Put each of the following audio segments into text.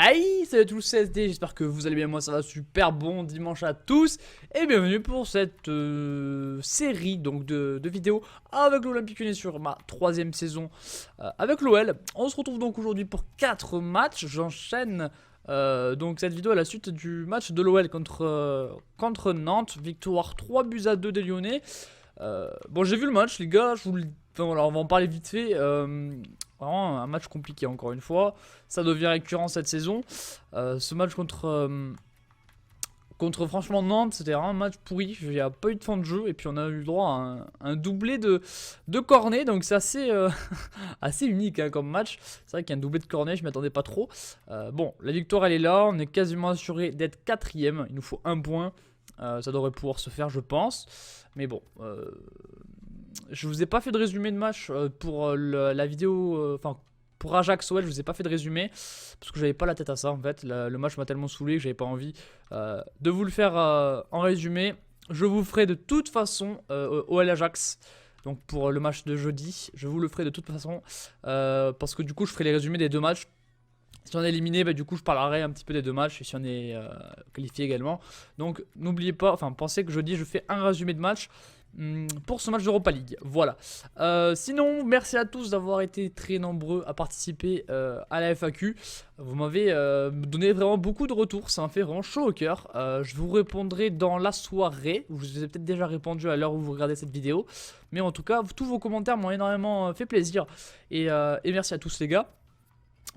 Hey, salut à tous, c'est SD, j'espère que vous allez bien, moi ça va super, bon dimanche à tous. Et bienvenue pour cette série donc de vidéos avec l'Olympique Lyonnais sur ma 3ème saison avec l'OL. On se retrouve donc aujourd'hui pour 4 matchs, j'enchaîne donc cette vidéo à la suite du match de l'OL contre Nantes, victoire 3-2 des Lyonnais. Bon, j'ai vu le match les gars, enfin, voilà, on va en parler vite fait. Vraiment un match compliqué encore une fois. Ça devient récurrent cette saison. Ce match contre franchement Nantes, c'était vraiment un match pourri. Il n'y a pas eu de fin de jeu. Et puis on a eu le droit à un doublé de cornet. Donc c'est assez, assez unique hein, comme match. C'est vrai qu'il y a un doublé de cornet, je ne m'y attendais pas trop. Bon, la victoire elle est là. On est quasiment assuré d'être 4ème. Il nous faut un point. Ça devrait pouvoir se faire je pense. Mais bon... je vous ai pas fait de résumé de match pour la vidéo, enfin pour Ajax OL, je vous ai pas fait de résumé parce que j'avais pas la tête à ça en fait. Le match m'a tellement saoulé que j'avais pas envie de vous le faire en résumé. Je vous ferai de toute façon OL Ajax. Donc pour le match de jeudi, je vous le ferai de toute façon parce que du coup je ferai les résumés des deux matchs. Si on est éliminé, bah, du coup je parlerai un petit peu des deux matchs et si on est qualifié également. Donc n'oubliez pas, enfin pensez que jeudi je fais un résumé de match pour ce match d'Europa League. Voilà. Sinon, merci à tous d'avoir été très nombreux à participer à la FAQ. Vous m'avez donné vraiment beaucoup de retours, ça m'a fait vraiment chaud au cœur. Je vous répondrai dans la soirée. Je vous ai peut-être déjà répondu à l'heure où vous regardez cette vidéo. Mais en tout cas, tous vos commentaires m'ont énormément fait plaisir. Et merci à tous les gars.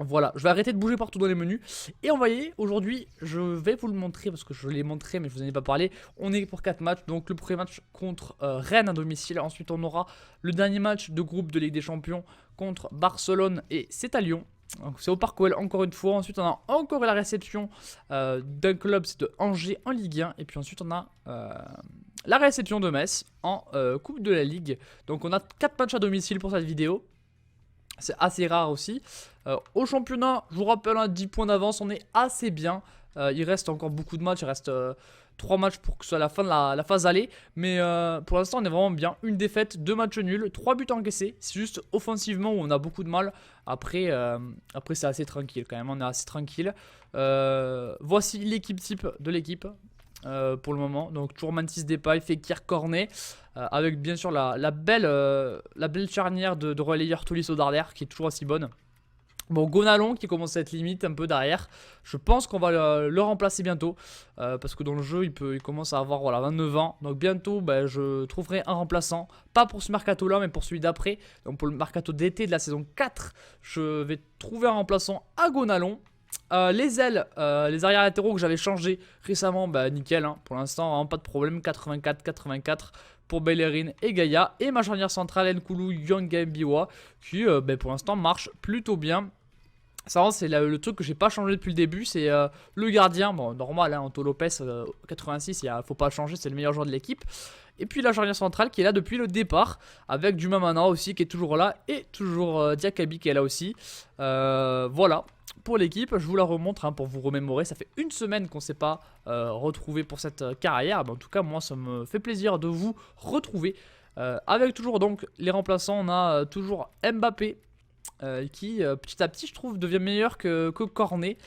Voilà, je vais arrêter de bouger partout dans les menus. Et on va y aller, aujourd'hui, je vais vous le montrer parce que je l'ai montré mais je vous en ai pas parlé. On est pour 4 matchs, donc le premier match contre Rennes à domicile. Ensuite on aura le dernier match de groupe de Ligue des Champions contre Barcelone et c'est à Lyon. Donc c'est au Parc OL encore une fois. Ensuite on a encore la réception d'un club, c'est de Angers en Ligue 1. Et puis ensuite on a la réception de Metz en Coupe de la Ligue. Donc on a 4 matchs à domicile pour cette vidéo. C'est assez rare aussi. Au championnat, je vous rappelle, 10 points d'avance, on est assez bien. Il reste encore beaucoup de matchs, il reste 3 matchs pour que ce soit la fin de la phase aller. Mais pour l'instant, on est vraiment bien. Une défaite, 2 matchs nuls, 3 buts encaissés. C'est juste offensivement où on a beaucoup de mal. Après c'est assez tranquille quand même, on est assez tranquille. Voici l'équipe type de l'équipe. Pour le moment, donc toujours Mantis Depay, Fekir, Cornet, avec bien sûr la belle charnière de relayeur Tolisso Darder qui est toujours aussi bonne. Bon, Gonalon qui commence à être limite un peu derrière. Je pense qu'on va le remplacer bientôt parce que dans le jeu il commence à avoir voilà, 29 ans. Donc bientôt je trouverai un remplaçant. Pas pour ce mercato là mais pour celui d'après. Donc pour le mercato d'été de la saison 4, je vais trouver un remplaçant à Gonalon. Les ailes, les arrières latéraux que j'avais changé récemment, nickel hein, pour l'instant vraiment pas de problème, 84 pour Bellerin et Gaïa. Et ma charnière centrale Nkoulou Yanga Mbiwa qui pour l'instant marche plutôt bien. Ça c'est le truc que j'ai pas changé depuis le début, c'est le gardien, bon normal hein, Anto Lopez 86, faut pas changer, c'est le meilleur joueur de l'équipe. Et puis la charnière centrale qui est là depuis le départ, avec du Mamana aussi qui est toujours là, et toujours Diakabi qui est là aussi. Voilà pour l'équipe, je vous la remontre hein, pour vous remémorer. Ça fait une semaine qu'on ne s'est pas retrouvé pour cette carrière. En tout cas moi ça me fait plaisir de vous retrouver. Avec toujours donc les remplaçants, on a toujours Mbappé. Qui petit à petit je trouve devient meilleur que Cornet,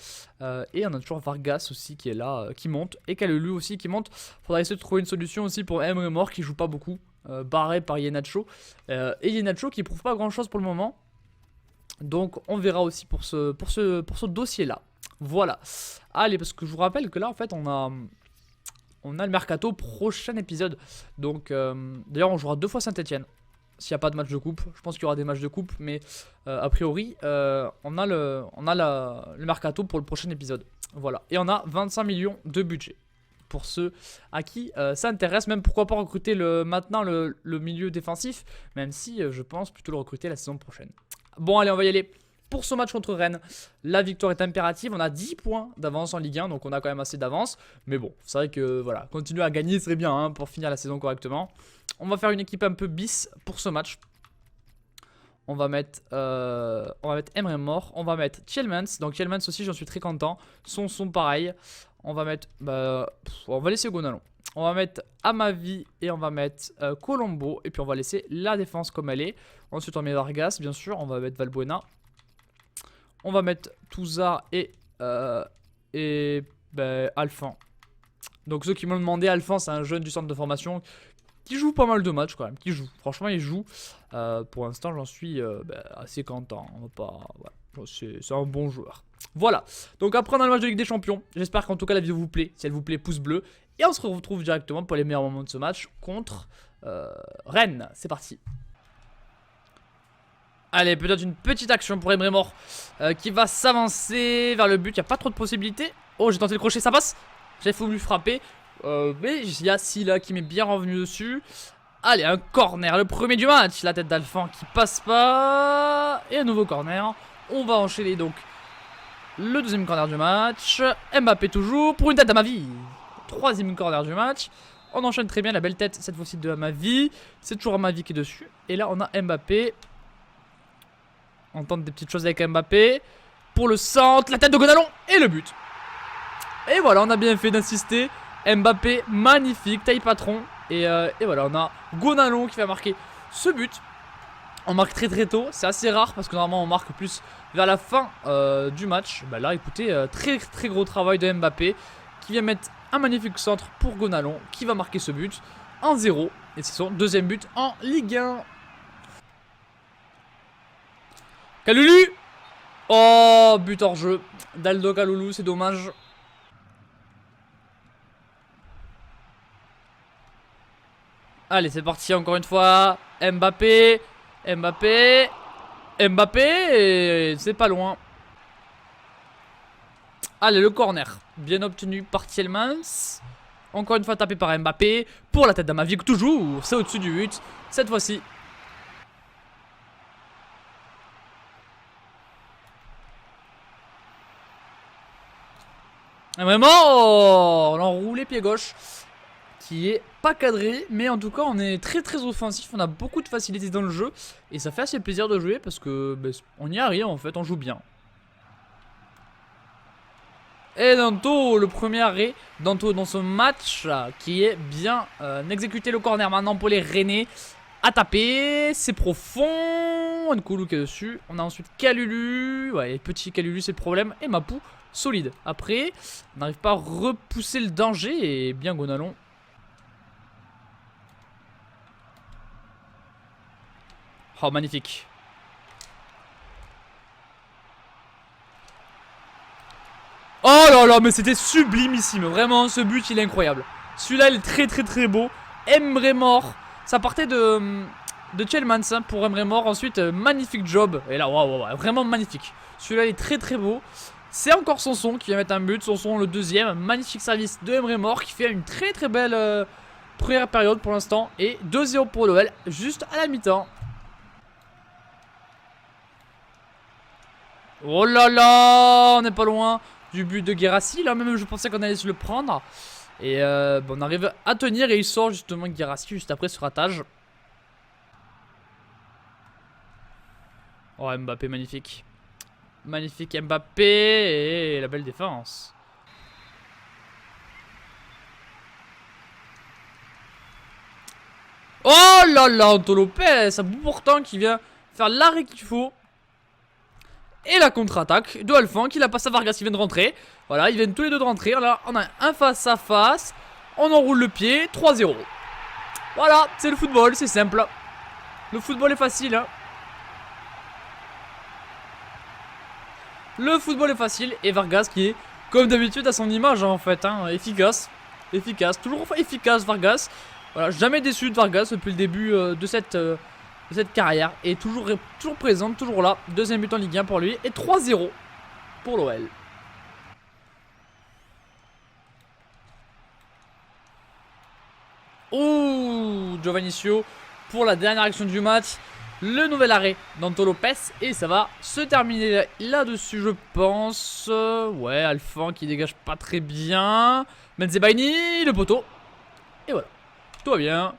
et on a toujours Vargas aussi qui est là, qui monte, et Kalulu aussi qui monte. Faudra essayer de trouver une solution aussi pour Emre Mor qui joue pas beaucoup, barré par Iheanacho, et Iheanacho qui prouve pas grand chose pour le moment. Donc on verra aussi pour ce dossier là. Voilà. Allez, parce que je vous rappelle que là en fait on a le mercato prochain épisode. Donc d'ailleurs on jouera 2 fois Saint-Etienne. S'il n'y a pas de match de coupe, je pense qu'il y aura des matchs de coupe, mais a priori, on a le mercato pour le prochain épisode. Voilà, et on a 25 millions de budget pour ceux à qui ça intéresse. Même pourquoi pas recruter maintenant le milieu défensif, même si je pense plutôt le recruter la saison prochaine. Bon, allez, on va y aller. Pour ce match contre Rennes, la victoire est impérative. On a 10 points d'avance en Ligue 1, donc on a quand même assez d'avance. Mais bon, c'est vrai que voilà, continuer à gagner serait bien hein, pour finir la saison correctement. On va faire une équipe un peu bis pour ce match. On va mettre Emre Mor, on va mettre Tielemans. Donc Tielemans aussi, j'en suis très content. Son pareil. On va mettre, on va laisser Gonalon. On va mettre Amavi et on va mettre Colombo. Et puis on va laisser la défense comme elle est. Ensuite on met Vargas, bien sûr. On va mettre Valbuena. On va mettre Touza et Et ben, Alphan. Donc ceux qui me l'ont demandé, Alphan c'est un jeune du centre de formation qui joue pas mal de matchs quand même, qui joue. Franchement il joue. Pour l'instant j'en suis assez content. On va pas, voilà. C'est un bon joueur. Voilà. Donc après on a le match de Ligue des Champions. J'espère qu'en tout cas la vidéo vous plaît. Si elle vous plaît, pouce bleu. Et on se retrouve directement pour les meilleurs moments de ce match contre Rennes. C'est parti. Allez, peut-être une petite action pour Emre Mor qui va s'avancer vers le but. Il n'y a pas trop de possibilités. Oh, j'ai tenté le crochet, ça passe. J'ai voulu frapper. Mais il y a Silla qui m'est bien revenu dessus. Allez, un corner, le premier du match. La tête d'Alphan qui passe pas. Et un nouveau corner. On va enchaîner donc le deuxième corner du match. Mbappé toujours pour une tête à ma vie. Troisième corner du match. On enchaîne très bien, la belle tête cette fois-ci de Amavi. C'est toujours Amavi qui est dessus. Et là, on a Mbappé. On tente des petites choses avec Mbappé. Pour le centre, la tête de Gonalon et le but. Et voilà, on a bien fait d'insister. Mbappé, magnifique, taille patron. Et voilà, on a Gonalon qui va marquer ce but. On marque très très tôt, c'est assez rare parce que normalement on marque plus vers la fin du match. Bah là, écoutez, très très gros travail de Mbappé qui vient mettre un magnifique centre pour Gonalon qui va marquer ce but 1-0. Et c'est son deuxième but en Ligue 1. Kalulu. Oh, but hors jeu d'Aldo Kalulu, c'est dommage. Allez, c'est parti encore une fois. Mbappé. Mbappé. Mbappé. C'est pas loin. Allez, le corner. Bien obtenu par Thielmans. Encore une fois tapé par Mbappé. Pour la tête d'Amavic, toujours. C'est au-dessus du but. Cette fois-ci. Et vraiment, on l'a enroulé pied gauche. Qui est pas cadré, mais en tout cas on est très très offensif, on a beaucoup de facilité dans le jeu et ça fait assez plaisir de jouer parce que on y arrive en fait, on joue bien. Et Danto, le premier arrêt, Danto dans ce match qui est bien exécuté le corner maintenant pour les Rennais. À taper, c'est profond, Nkoulou qui est dessus, on a ensuite Kalulu, ouais petit Kalulu c'est le problème, et Mapou solide. Après, on n'arrive pas à repousser le danger et bien Gonalon. Oh, magnifique. Oh là là, mais c'était sublimissime. Vraiment, ce but, il est incroyable. Celui-là, il est très très très beau. Emre Mor. Ça partait de Thielmans hein, pour Emre Mor. Ensuite, magnifique job. Et là, waouh, vraiment magnifique. Celui-là, il est très très beau. C'est encore Sanson qui vient mettre un but. Sanson, le deuxième. Magnifique service de Emre Mor qui fait une très très belle première période pour l'instant. Et 2-0 pour l'OL, juste à la mi-temps. Oh là là, on n'est pas loin du but de Guirassy. Là même je pensais qu'on allait se le prendre. Et bon, on arrive à tenir et il sort justement Guirassy juste après ce ratage. Oh Mbappé magnifique. Magnifique Mbappé et la belle défense. Oh là là, Anto Lopez, ça bout pourtant qui vient faire l'arrêt qu'il faut. Et la contre-attaque de Alphan qui la passe à Vargas qui vient de rentrer. Voilà, ils viennent tous les deux de rentrer. Là, on a un face à face. On enroule le pied. 3-0. Voilà, c'est le football, c'est simple. Le football est facile. Hein. Le football est facile. Et Vargas qui est, comme d'habitude, à son image hein, en fait. Hein, efficace. Efficace. Toujours efficace, Vargas. Voilà, jamais déçu de Vargas depuis le début de cette carrière est toujours présente, toujours là. Deuxième but en Ligue 1 pour lui et 3-0 pour l'OL. Oh, Giovannicio pour la dernière action du match. Le nouvel arrêt d'Anto Lopez et ça va se terminer là-dessus je pense. Ouais, Alphan qui dégage pas très bien. Benzebaini, le poteau. Et voilà, tout va bien.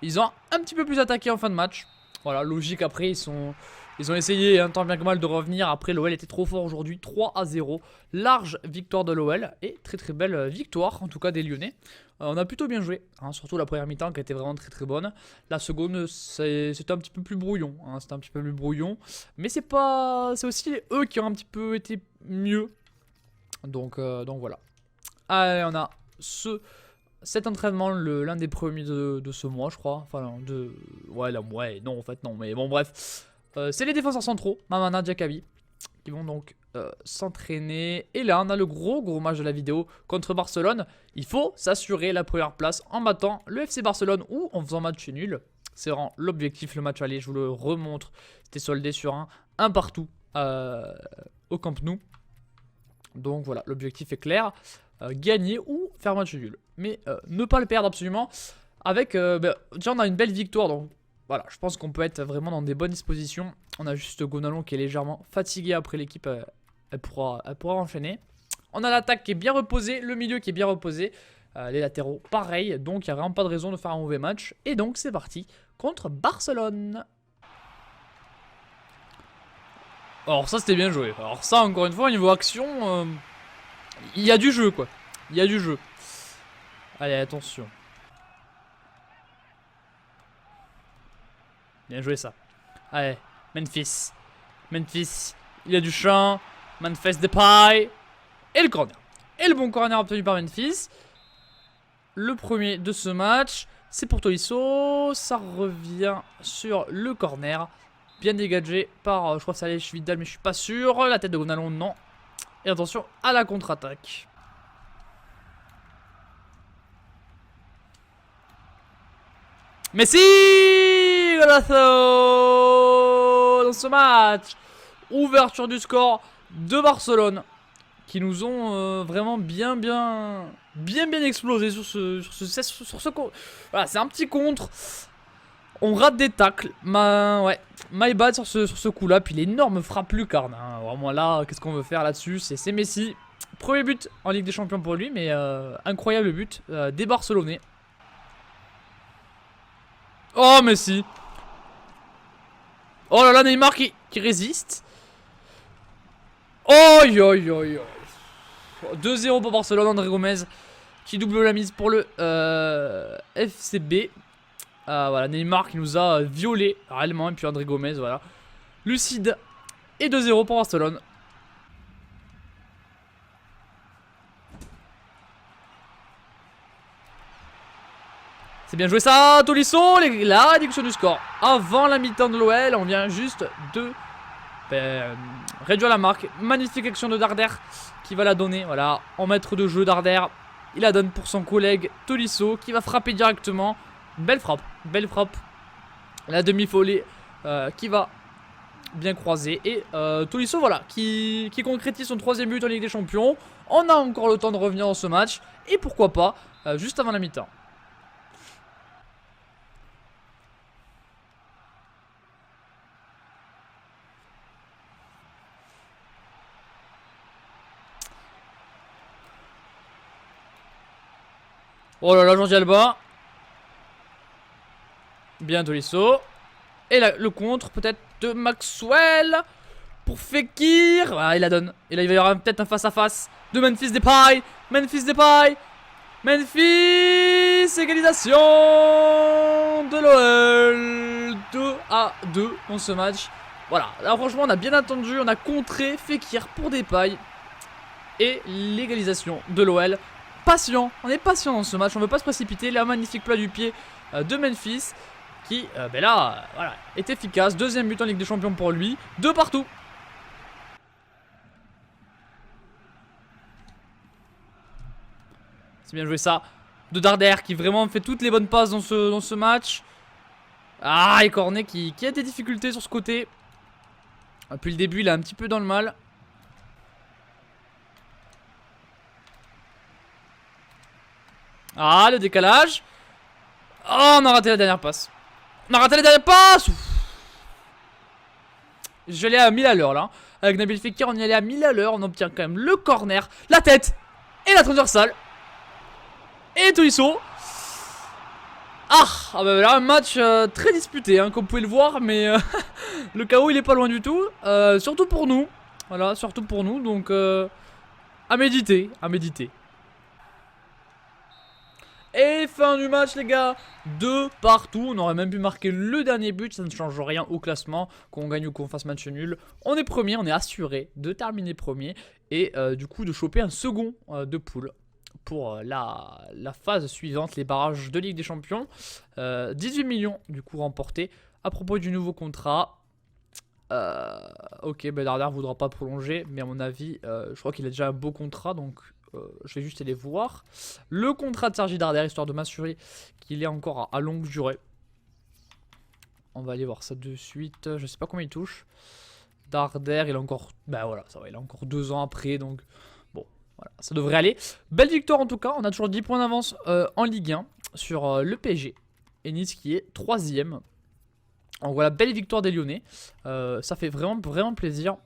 Ils ont un petit peu plus attaqué en fin de match. Voilà, logique après, ils ont essayé un tant bien que mal de revenir. Après, l'OL était trop fort aujourd'hui, 3-0. Large victoire de l'OL et très très belle victoire, en tout cas des Lyonnais. On a plutôt bien joué, hein, surtout la première mi-temps qui était vraiment très très bonne. La seconde, c'était un petit peu plus brouillon. Hein, c'était un petit peu plus brouillon. Mais c'est aussi eux qui ont un petit peu été mieux. Donc voilà. Allez, on a cet entraînement, l'un des premiers de ce mois, je crois. Enfin, ouais, non, en fait, non. Mais bon, bref. C'est les défenseurs centraux, Mamana, Diakabi, qui vont donc s'entraîner. Et là, on a le gros match de la vidéo contre Barcelone. Il faut s'assurer la première place en battant le FC Barcelone ou en faisant match nul. C'est vraiment l'objectif, le match aller. Je vous le remontre. C'était soldé sur un partout au Camp Nou. Donc voilà, l'objectif est clair. Gagner ou faire match nul. Mais ne pas le perdre absolument. Avec, déjà on a une belle victoire. Donc voilà, je pense qu'on peut être vraiment dans des bonnes dispositions. On a juste Gonalon qui est légèrement fatigué après l'équipe. Elle pourra enchaîner. On a l'attaque qui est bien reposée. Le milieu qui est bien reposé. Les latéraux pareil. Donc il n'y a vraiment pas de raison de faire un mauvais match. Et donc c'est parti contre Barcelone. Alors ça c'était bien joué. Alors ça encore une fois au niveau action, il y a du jeu quoi. Il y a du jeu. Allez attention. Bien joué ça. Allez, Memphis. Memphis, il y a du champ. Memphis Depay. Et le corner. Et le bon corner obtenu par Memphis. Le premier de ce match. C'est pour Tolisso. Ça revient sur le corner. Bien dégagé par, je crois que c'est Aleix Vidal, mais je suis pas sûr. La tête de Gonalon, non. Et attention à la contre-attaque. Messi Golazo dans ce match. Ouverture du score de Barcelone. Qui nous ont vraiment bien explosé sur ce voilà, c'est un petit contre. On rate des tacles. My bad sur ce coup-là. Puis l'énorme frappe lucarne. Hein. Vraiment là, qu'est-ce qu'on veut faire là-dessus? C'est Messi. Premier but en Ligue des Champions pour lui. Mais incroyable but des Barcelonais. Oh, Messi. Oh là là, Neymar qui résiste. Oh, 2-0 pour Barcelone. André Gomez qui double la mise pour le FCB. Voilà, Neymar qui nous a violé réellement. Et puis André Gomez, voilà. Lucide. Et 2-0 pour Barcelone. C'est bien joué ça, Tolisso. La réduction du score. Avant la mi-temps de l'OL, on vient juste de réduire la marque. Magnifique action de Darder qui va la donner. Voilà, en maître de jeu Darder. Il la donne pour son collègue Tolisso qui va frapper directement. Belle frappe. La demi-volée qui va bien croiser. Et Tolisso, voilà, qui concrétise son 3ème but en Ligue des Champions. On a encore le temps de revenir dans ce match. Et pourquoi pas, juste avant la mi-temps. Oh là là, Jordi Alba. Bien Tolisso. Et là, le contre peut-être de Maxwell. Pour Fekir. Voilà, il la donne. Et là, il va y avoir peut-être un face-à-face de Memphis Depay. Memphis. Égalisation de l'OL. 2-2 dans ce match. Voilà, là franchement on a bien attendu. On a contré Fekir pour Depay. Et l'égalisation de l'OL. Patient, on est patient dans ce match, on ne veut pas se précipiter. La magnifique plat du pied de Memphis qui, là, voilà, est efficace. 2ème but en Ligue des Champions pour lui. 2 partout. C'est bien joué ça. De Darder qui vraiment fait toutes les bonnes passes dans ce match. Ah, et Cornet qui a des difficultés sur ce côté. Depuis le début, il est un petit peu dans le mal. Ah, le décalage. Oh, on a raté la dernière passe. Je l'ai à 1000 à l'heure là. Avec Nabil Fekir, on y allait à 1000 à l'heure. On obtient quand même le corner, la tête et la transversale. Et Tolisso. Ah bah là, un match très disputé, hein, comme vous pouvez le voir. Mais le KO, il est pas loin du tout. Surtout pour nous. Voilà, surtout pour nous. Donc, à méditer. Et fin du match les gars. 2 partout, on aurait même pu marquer le dernier but, ça ne change rien au classement, qu'on gagne ou qu'on fasse match nul. On est premier, on est assuré de terminer premier et du coup de choper un second de poule pour la phase suivante, les barrages de Ligue des Champions. 18 millions du coup remportés. À propos du nouveau contrat, ok, ben Darder voudra pas prolonger, mais à mon avis, je crois qu'il a déjà un beau contrat, donc je vais juste aller voir le contrat de Sergi Darder, histoire de m'assurer qu'il est encore à longue durée. On va aller voir ça de suite. Je sais pas combien il touche. Darder, il a encore, ben voilà, ça va, il a encore 2 ans après, donc bon, voilà, ça devrait aller. Belle victoire en tout cas, on a toujours 10 points d'avance en Ligue 1 sur le PSG. Et Nice qui est 3ème. Donc voilà, belle victoire des Lyonnais. Ça fait vraiment plaisir.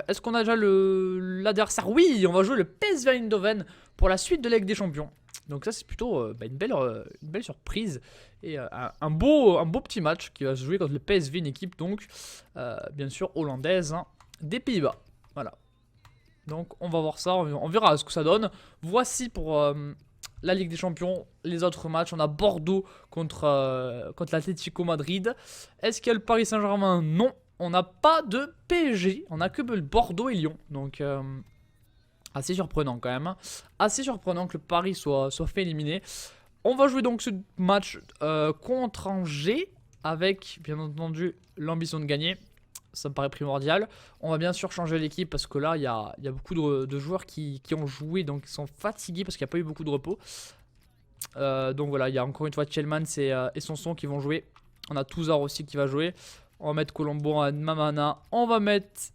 Est-ce qu'on a déjà l'adversaire? Oui, on va jouer le PSV Eindhoven pour la suite de la Ligue des Champions. Donc ça c'est plutôt une belle surprise. Et un beau petit match qui va se jouer contre le PSV, une équipe donc bien sûr hollandaise hein, des Pays-Bas. Voilà. Donc on va voir ça, on verra ce que ça donne. Voici pour la Ligue des Champions, les autres matchs. On a Bordeaux contre l'Atlético Madrid. Est-ce qu'il y a le Paris Saint-Germain? Non. On n'a pas de PSG. On n'a que Bordeaux et Lyon. Donc assez surprenant quand même. Assez surprenant que le Paris soit fait éliminer. On va jouer donc ce match contre Angers. Avec bien entendu l'ambition de gagner. Ça me paraît primordial. On va bien sûr changer l'équipe parce que là il y a beaucoup de joueurs qui ont joué, donc ils sont fatigués parce qu'il n'y a pas eu beaucoup de repos. Donc voilà, il y a encore une fois Tjelmans et Sanson qui vont jouer. On a Touzard aussi qui va jouer. On va mettre Colombo, Mamana. On va mettre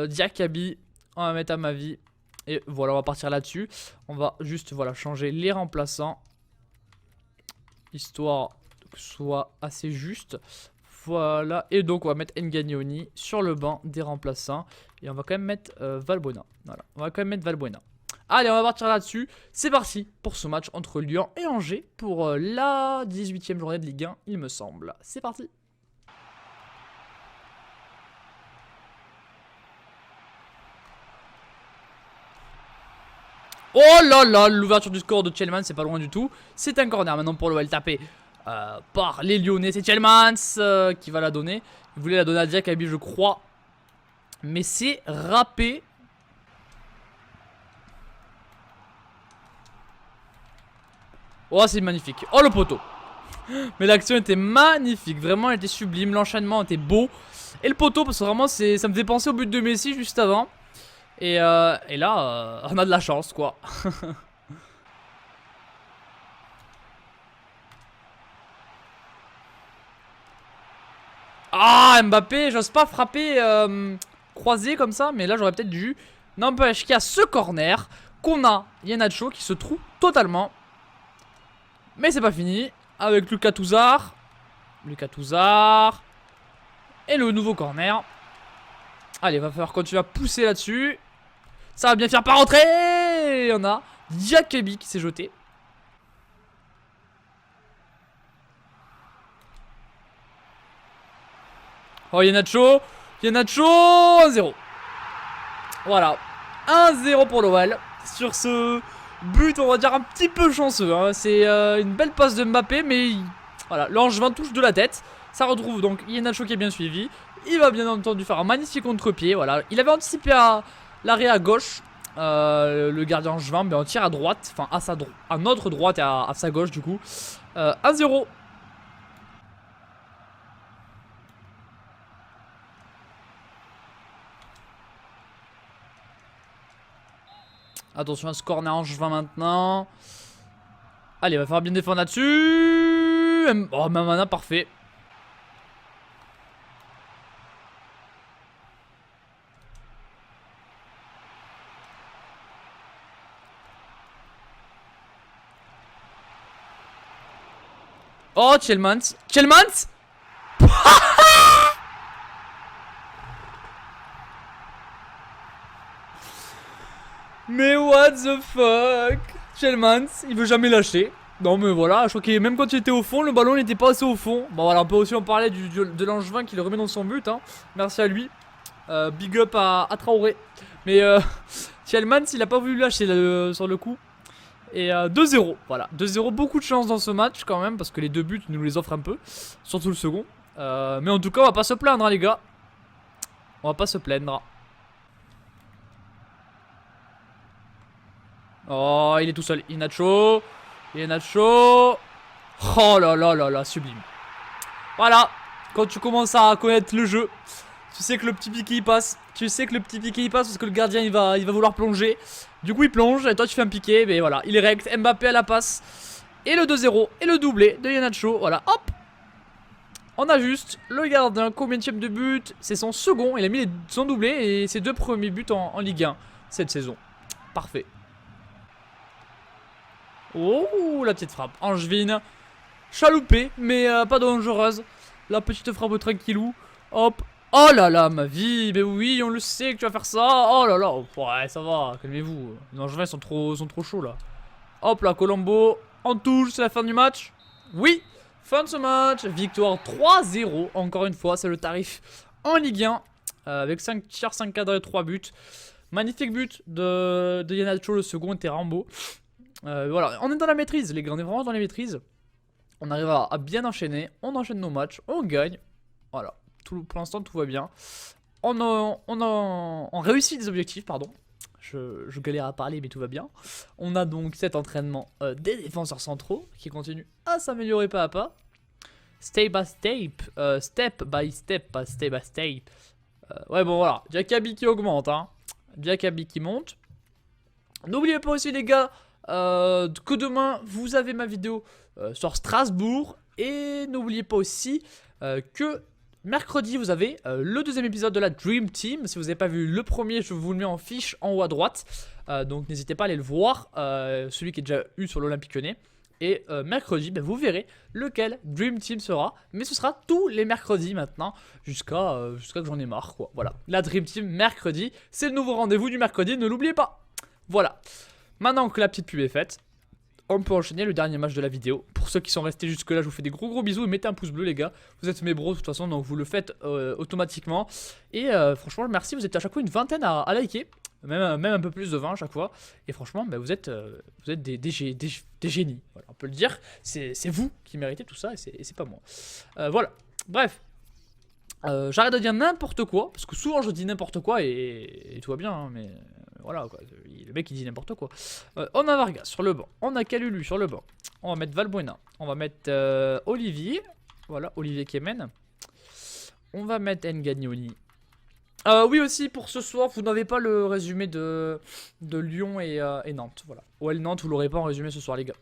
Diakabi. On va mettre Amavi. Et voilà, on va partir là-dessus. On va juste voilà, changer les remplaçants. Histoire que ce soit assez juste. Voilà, et donc on va mettre Ngagnoni sur le banc des remplaçants. Et on va quand même mettre Valbuena. Voilà, on va quand même mettre Valbuena. Allez, on va partir là-dessus. C'est parti pour ce match entre Lyon et Angers pour la 18e journée de Ligue 1, il me semble. C'est parti. Oh là là, l'ouverture du score de Tjelmans, c'est pas loin du tout. C'est un corner maintenant pour l'OL tapé par les Lyonnais. C'est Tjelmans qui va la donner. Il voulait la donner à Diakabi, je crois. Mais c'est râpé. Oh, c'est magnifique. Oh, le poteau. Mais l'action était magnifique. Vraiment, elle était sublime. L'enchaînement était beau. Et le poteau, parce que vraiment, ça me fait penser au but de Messi juste avant. Et là, on a de la chance, quoi. Ah, Mbappé, j'ose pas frapper croisé comme ça. Mais là, j'aurais peut-être dû. N'empêche qu'il y a ce corner qu'on a Iheanacho qui se trouve totalement. Mais c'est pas fini. Avec Lucas Touzard. Et le nouveau corner. Allez, va falloir continuer à pousser là-dessus. Ça va bien faire pas rentrer. On a Diakabi qui s'est jeté. Oh, Iheanacho 1-0. Voilà, 1-0 pour l'OL. Sur ce but, on va dire un petit peu chanceux hein. C'est une belle passe de Mbappé. Mais voilà, l'Angevin touche de la tête. Ça retrouve donc Iheanacho qui est bien suivi. Il va bien entendu faire un magnifique contre-pied. Voilà, il avait anticipé l'arrêt à gauche. Le gardien angevin, mais on tire à droite. Enfin à notre droite et à sa gauche du coup. 1-0. Attention à ce corner angevin maintenant. Allez, il va falloir bien défendre là-dessus. Oh, Mamana, parfait. Oh, Tjelmans. Mais what the fuck. Tjelmans, il veut jamais lâcher. Non mais voilà, je crois que même quand il était au fond, le ballon n'était pas assez au fond. Bon voilà, on peut aussi en parler de l'Angevin qui le remet dans son but hein. Merci à lui. Big up à Traoré. Mais Tjelmans, il a pas voulu lâcher sur le coup. Et 2-0, voilà, 2-0, beaucoup de chance dans ce match quand même, parce que les deux buts nous les offrent un peu, surtout le second. Mais en tout cas, on va pas se plaindre, hein, les gars. On va pas se plaindre. Oh, il est tout seul. Iheanacho. Iheanacho. Oh là là là là, sublime. Voilà. Quand tu commences à connaître le jeu, tu sais que le petit piqué il passe. Tu sais que le petit piqué il passe parce que le gardien il va vouloir plonger. Du coup il plonge et toi tu fais un piqué. Mais voilà, il est rect. Mbappé à la passe. Et le 2-0 et le doublé de Iheanacho. Voilà, hop. On a juste le gardien, combienième de but. C'est son second. Il a mis son doublé et ses deux premiers buts en Ligue 1 cette saison. Parfait. Oh, la petite frappe. Angevine. Chaloupée, mais pas dangereuse. La petite frappe tranquillou. Hop. Oh là là, ma vie. Mais oui, on le sait que tu vas faire ça. Oh là là. Ouais, ça va. Calmez-vous. Les Angevins sont trop chauds là. Hop là, Colombo. En touche, c'est la fin du match. Oui. Fin de ce match. Victoire 3-0. Encore une fois, c'est le tarif en Ligue 1. Avec 5 tirs, 5 cadres et 3 buts. Magnifique but de Iheanacho. Le second était Rambo. Voilà, on est dans la maîtrise, les gars, on est vraiment dans la maîtrise. On arrive à bien enchaîner, on enchaîne nos matchs, on gagne. Voilà, pour l'instant tout va bien. On réussit des objectifs, pardon. Je galère à parler, mais tout va bien. On a donc cet entraînement des défenseurs centraux qui continue à s'améliorer pas à pas. Step by step, step by step, pas step by step. Ouais, bon voilà, Diakaby qui augmente, hein. Diakaby qui monte. N'oubliez pas aussi, les gars, que demain vous avez ma vidéo sur Strasbourg. Et n'oubliez pas aussi que mercredi vous avez le deuxième épisode de la Dream Team. Si vous n'avez pas vu le premier, je vous le mets en fiche en haut à droite. Donc n'hésitez pas à aller le voir, celui qui est déjà eu sur l'Olympique Lyonnais. Et mercredi, ben, vous verrez lequel Dream Team sera. Mais ce sera tous les mercredis maintenant, jusqu'à que j'en ai marre, quoi. Voilà, la Dream Team mercredi, c'est le nouveau rendez-vous du mercredi, ne l'oubliez pas. Voilà. Maintenant que la petite pub est faite, on peut enchaîner le dernier match de la vidéo. Pour ceux qui sont restés jusque là, je vous fais des gros bisous et mettez un pouce bleu, les gars. Vous êtes mes bros de toute façon, donc vous le faites automatiquement. Et franchement, merci, vous êtes à chaque fois une vingtaine à liker. Même un peu plus de 20 à chaque fois. Et franchement, bah, vous êtes des génies. Voilà, on peut le dire. C'est vous qui méritez tout ça et c'est pas moi. Voilà. Bref. J'arrête de dire n'importe quoi. Parce que souvent je dis n'importe quoi et tout va bien. Hein, mais voilà quoi. Le mec il dit n'importe quoi. On a Vargas sur le banc. On a Kalulu sur le banc. On va mettre Valbuena. On va mettre Olivier. Voilà, Olivier Kemen. On va mettre Ngagnoni. Oui aussi pour ce soir, vous n'avez pas le résumé de Lyon et Nantes. Voilà. OL Nantes, vous l'aurez pas en résumé ce soir les gars.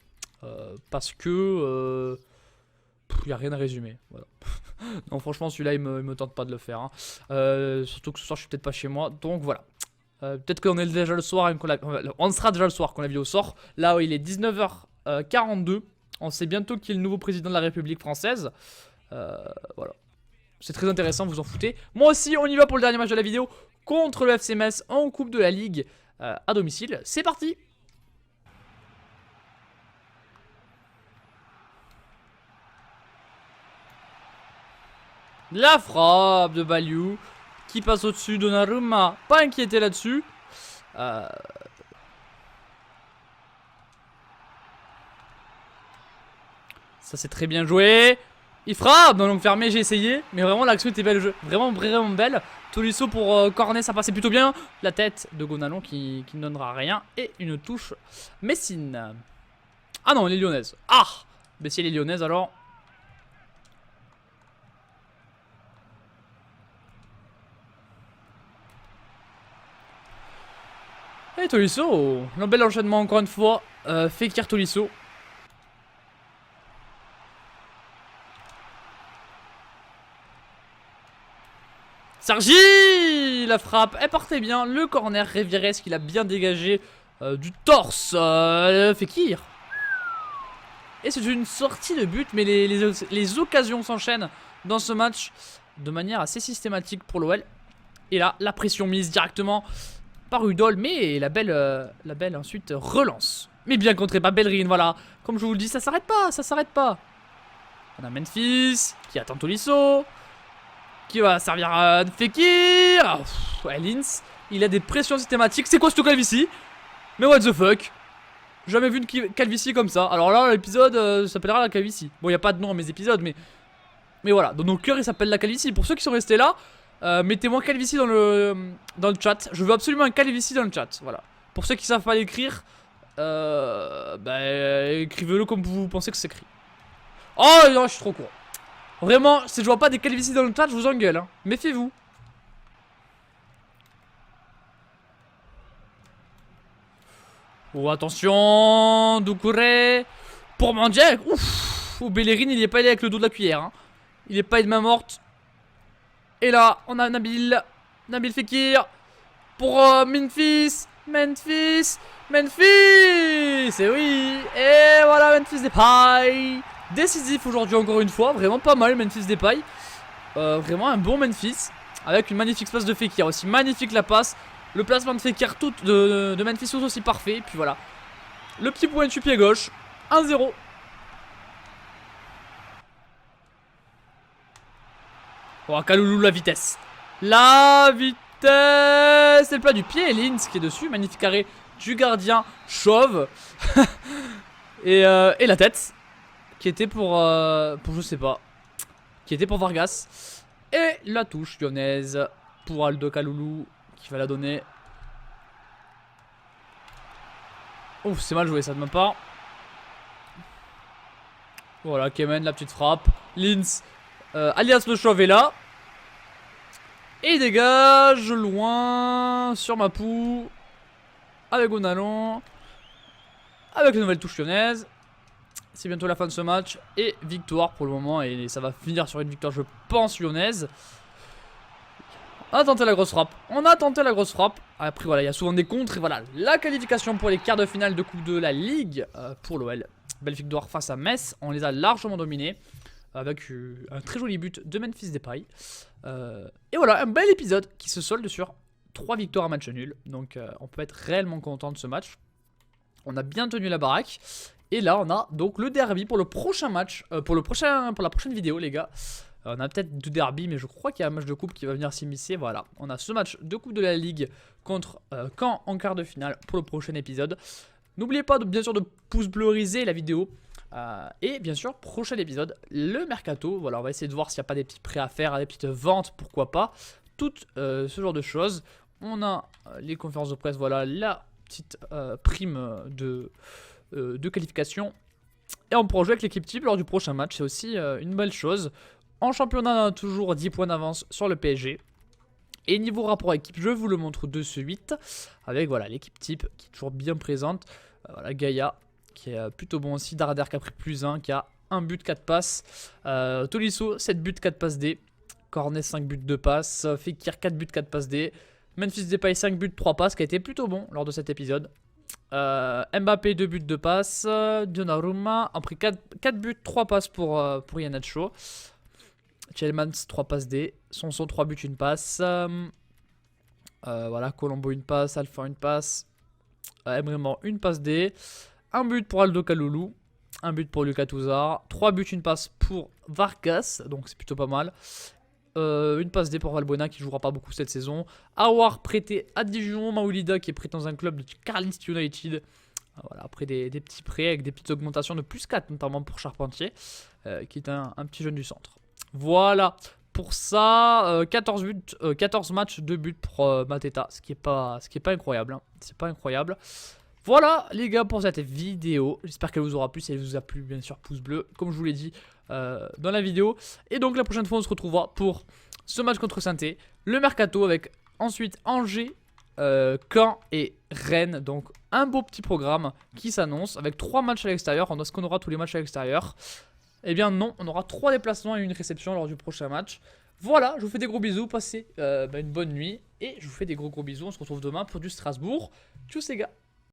Parce que il n'y a rien à résumer. Voilà. Non franchement celui-là il me tente pas de le faire. Hein. Surtout que ce soir je suis peut-être pas chez moi. Donc voilà. Peut-être qu'on est déjà le soir. On sera déjà le soir qu'on l'a vu au sort. Là il est 19h42. On sait bientôt qui est le nouveau président de la République française. Voilà. C'est très intéressant, vous en foutez. Moi aussi, on y va pour le dernier match de la vidéo contre le FC Metz en Coupe de la Ligue à domicile. C'est parti! La frappe de Baliou qui passe au-dessus de Donnarumma. Pas inquiété là-dessus. Ça, c'est très bien joué. Il frappe dans l'angle fermé, j'ai essayé. Mais vraiment, l'action était belle, le jeu. Vraiment belle. Tolisso pour corner, ça passait plutôt bien. La tête de Gonalon qui ne donnera rien. Et une touche Messine. Ah non, elle est lyonnaise. Ah! Mais si elle est lyonnaise, alors. Et Tolisso. Un bel enchaînement encore une fois. Fekir Tolisso. Sergi, la frappe, elle partait bien. Le corner, Révirez qu'il a bien dégagé du torse. Fekir. Et c'est une sortie de but, mais les occasions s'enchaînent dans ce match de manière assez systématique pour l'OL. Et là, la pression mise directement par Udol, mais la belle ensuite relance. Mais bien contré par Bellerin, voilà. Comme je vous le dis, ça s'arrête pas, ça s'arrête pas. On a Memphis qui attend Tolisso. Qui va servir à Fekir. Ouais, Linz, il a des pressions systématiques. C'est quoi ce truc ici? Mais what the fuck? Jamais vu une calvitie comme ça. Alors là, l'épisode s'appellera la calvitie. Bon, il n'y a pas de nom à mes épisodes, mais voilà. Dans nos cœurs, il s'appelle la calvitie. Pour ceux qui sont restés là, mettez-moi calvitie dans le chat. Je veux absolument un calvitie dans le chat. Voilà. Pour ceux qui savent pas l'écrire, bah, écrivez-le comme vous pensez que c'est écrit. Oh non, je suis trop court. Vraiment, si je vois pas des calvities dans le chat, je vous engueule. Hein. Méfiez-vous. Oh, attention, Doucouré. Pour Mandiek. Ouf. Oh, Bellerin, il est pas allé avec le dos de la cuillère. Hein. Il est pas de main morte. Et là, on a Nabil Fekir. Pour Memphis. Et oui. Et voilà, Memphis Depay. Décisif aujourd'hui encore une fois. Vraiment pas mal, Memphis Depay. Vraiment un bon Memphis. Avec une magnifique passe de Fekir aussi. Magnifique la passe. Le placement de Fekir de Memphis tout aussi parfait. Puis voilà. Le petit point du pied gauche. 1-0. Oh, Kaloulou, la vitesse. La vitesse. C'est le plat du pied. Linz qui est dessus. Magnifique arrêt du gardien chauve. et la tête. Qui était pour je sais pas. Qui était pour Vargas. Et la touche lyonnaise pour Aldo Kaloulou. Qui va la donner. Ouf, c'est mal joué ça de ma part. Voilà, Kemen, la petite frappe. Linz, alias le chauve est là. Et il dégage loin sur ma poule. Avec Gonalon. Avec la nouvelle touche lyonnaise. C'est bientôt la fin de ce match. Et victoire pour le moment. Et ça va finir sur une victoire, je pense, lyonnaise. On a tenté la grosse frappe. Après voilà, il y a souvent des contres. Et voilà, la qualification pour les quarts de finale de Coupe de la Ligue pour l'OL. Belle victoire face à Metz. On les a largement dominés. Avec un très joli but de Memphis Depay. Et voilà, un bel épisode qui se solde sur 3 victoires à match nul. Donc on peut être réellement content de ce match. On a bien tenu la baraque. Et là on a donc le derby pour le prochain match. Pour la prochaine vidéo les gars. On a peut-être deux derby, mais je crois qu'il y a un match de coupe qui va venir s'immiscer. Voilà, on a ce match de coupe de la Ligue contre Caen en quart de finale pour le prochain épisode. N'oubliez pas bien sûr de pouce bleuriser la vidéo. Et bien sûr, prochain épisode, le mercato. Voilà, on va essayer de voir s'il n'y a pas des petits prêts à faire, des petites ventes, pourquoi pas. Tout ce genre de choses. On a les conférences de presse, voilà, la petite prime de qualification. Et on pourra jouer avec l'équipe type lors du prochain match. C'est aussi une belle chose. En championnat, on a toujours 10 points d'avance sur le PSG. Et niveau rapport équipe, je vous le montre de suite. Avec voilà l'équipe type qui est toujours bien présente. Voilà, Gaïa qui est plutôt bon aussi. Darder qui a pris +1, qui a 1 but, 4 passes. Tolisso, 7 buts, 4 passes D. Cornet, 5 buts, 2 passes. Fekir, 4 buts, 4 passes D. Memphis Depay, 5 buts, 3 passes, qui a été plutôt bon lors de cet épisode. Mbappé, 2 buts, 2 passes. Donnarumma a pris 4 buts, 3 passes pour Iheanacho. Tielemans 3 passes D, Sonson 3 buts 1 passe, voilà, Colombo 1 passe, Alpha 1 passe, Emre Mor 1 passe D, 1 but pour Aldo Kaloulou, 1 but pour Lucas Touzard, 3 buts 1 passe pour Vargas, donc c'est plutôt pas mal, 1 passe D pour Valbuena qui jouera pas beaucoup cette saison, Aouar prêté à Dijon, Maoulida qui est prêté dans un club de Carlisle United. Voilà, après des petits prêts avec des petites augmentations de +4 notamment pour Charpentier, qui est un petit jeune du centre. Voilà, pour ça, 14 matchs, 2 buts pour Mateta, ce qui est pas incroyable. Hein. C'est pas incroyable. Voilà, les gars, pour cette vidéo. J'espère qu'elle vous aura plu. Si elle vous a plu, bien sûr, pouce bleu, comme je vous l'ai dit dans la vidéo. Et donc, la prochaine fois, on se retrouvera pour ce match contre Saint-Étienne, le mercato avec ensuite Angers, Caen et Rennes. Donc, un beau petit programme qui s'annonce avec 3 matchs à l'extérieur. Est-ce qu'on aura tous les matchs à l'extérieur ? Eh bien non, on aura 3 déplacements et une réception lors du prochain match. Voilà, je vous fais des gros bisous, passez une bonne nuit. Et je vous fais des gros bisous, on se retrouve demain pour du Strasbourg. Tchuss les gars.